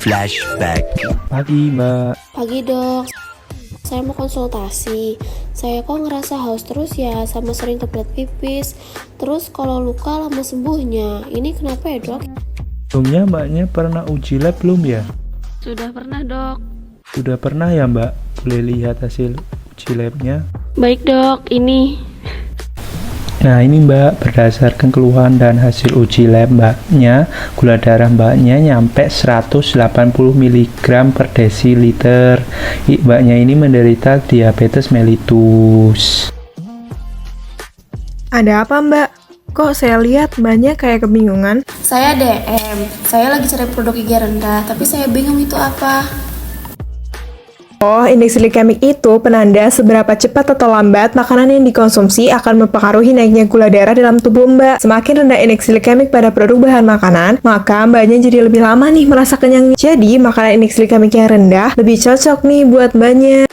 Flashback. Pagi, Mbak. Pagi dok, saya mau konsultasi. Saya kok ngerasa haus terus ya, sama sering kebelet pipis. Terus kalau luka lama sembuhnya. Ini kenapa ya dok? Sebelumnya Mbaknya pernah uji lab belum ya? Sudah pernah dok. Sudah pernah ya Mbak? Boleh lihat hasil uji labnya? Baik dok, ini. Nah ini Mbak, berdasarkan keluhan dan hasil uji lab Mbaknya, gula darah Mbaknya nyampe 180 mg per desiliter. Mbaknya ini menderita diabetes mellitus. Ada apa Mbak? Kok saya lihat Mbaknya kayak kebingungan? Saya DM. Saya lagi cari produk gigi rendah, tapi saya bingung itu apa. Oh, indeks glikemik itu penanda seberapa cepat atau lambat makanan yang dikonsumsi akan mempengaruhi naiknya gula darah dalam tubuh Mbak. Semakin rendah indeks glikemik pada produk bahan makanan, maka Mbaknya jadi lebih lama nih merasa kenyang. Jadi, makanan indeks glikemik yang rendah lebih cocok nih buat Mbaknya.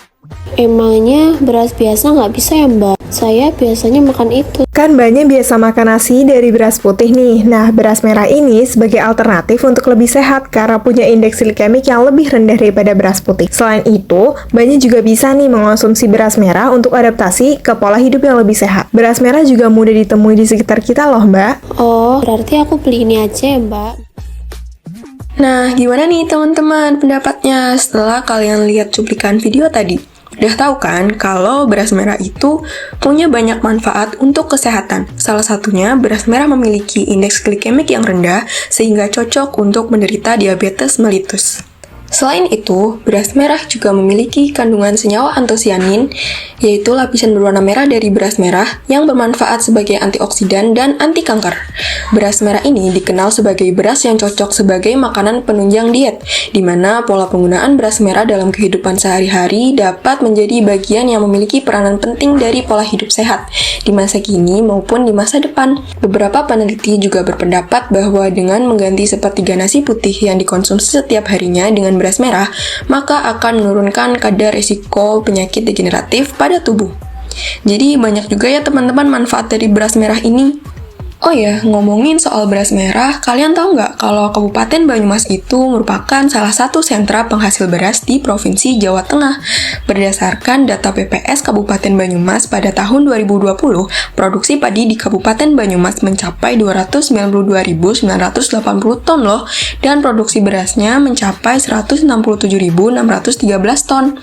Emangnya beras biasa nggak bisa ya mbak? Saya biasanya makan itu. Kan Mbaknya biasa makan nasi dari beras putih nih. Nah, beras merah ini sebagai alternatif untuk lebih sehat karena punya indeks glikemik yang lebih rendah daripada beras putih. Selain itu, Mbaknya juga bisa nih mengonsumsi beras merah untuk adaptasi ke pola hidup yang lebih sehat. Beras merah juga mudah ditemui di sekitar kita loh, Mbak. Oh, berarti aku beli ini aja ya mbak. Nah, gimana nih teman-teman pendapatnya setelah kalian lihat cuplikan video tadi? Udah tahu kan kalau beras merah itu punya banyak manfaat untuk kesehatan. Salah satunya beras merah memiliki indeks glikemik yang rendah sehingga cocok untuk menderita diabetes mellitus. Selain itu, beras merah juga memiliki kandungan senyawa antosianin, yaitu lapisan berwarna merah dari beras merah yang bermanfaat sebagai antioksidan dan anti kanker. Beras merah ini dikenal sebagai beras yang cocok sebagai makanan penunjang diet, di mana pola penggunaan beras merah dalam kehidupan sehari-hari dapat menjadi bagian yang memiliki peranan penting dari pola hidup sehat, di masa kini maupun di masa depan. Beberapa peneliti juga berpendapat bahwa dengan mengganti sepertiga nasi putih yang dikonsumsi setiap harinya dengan beras merah, maka akan menurunkan kadar risiko penyakit degeneratif pada tubuh. Jadi banyak juga ya teman-teman manfaat dari beras merah ini. Oh ya, ngomongin soal beras merah, kalian tahu nggak kalau Kabupaten Banyumas itu merupakan salah satu sentra penghasil beras di Provinsi Jawa Tengah. Berdasarkan data BPS Kabupaten Banyumas pada tahun 2020, produksi padi di Kabupaten Banyumas mencapai 292.980 ton loh, dan produksi berasnya mencapai 167.613 ton.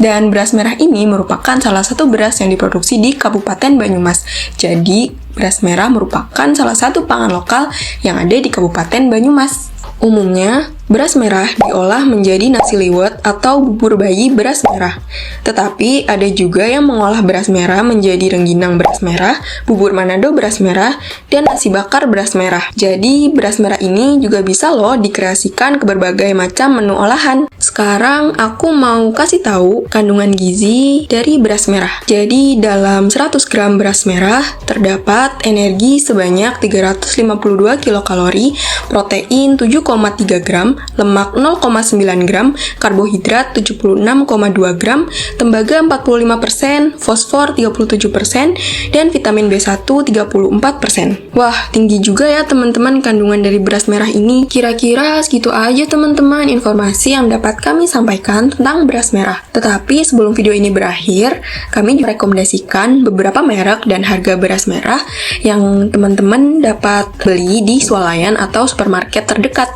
Dan beras merah ini merupakan salah satu beras yang diproduksi di Kabupaten Banyumas. Jadi, beras merah merupakan salah satu pangan lokal yang ada di Kabupaten Banyumas. Umumnya, beras merah diolah menjadi nasi liwet atau bubur bayi beras merah. Tetapi, ada juga yang mengolah beras merah menjadi rengginang beras merah, bubur Manado beras merah, dan nasi bakar beras merah. Jadi, beras merah ini juga bisa loh dikreasikan ke berbagai macam menu olahan. Sekarang, aku mau kasih tahu kandungan gizi dari beras merah. Jadi, dalam 100 gram beras merah, terdapat energi sebanyak 352 kilokalori, protein 7,3 gram, lemak 0,9 gram, karbohidrat 76,2 gram, tembaga 45%, fosfor 37%, dan vitamin B1 34%. Wah, tinggi juga ya teman-teman kandungan dari beras merah ini. Kira-kira segitu aja teman-teman informasi yang dapat kami sampaikan tentang beras merah. Tetapi sebelum video ini berakhir, kami merekomendasikan beberapa merek dan harga beras merah yang teman-teman dapat beli di swalayan atau supermarket terdekat.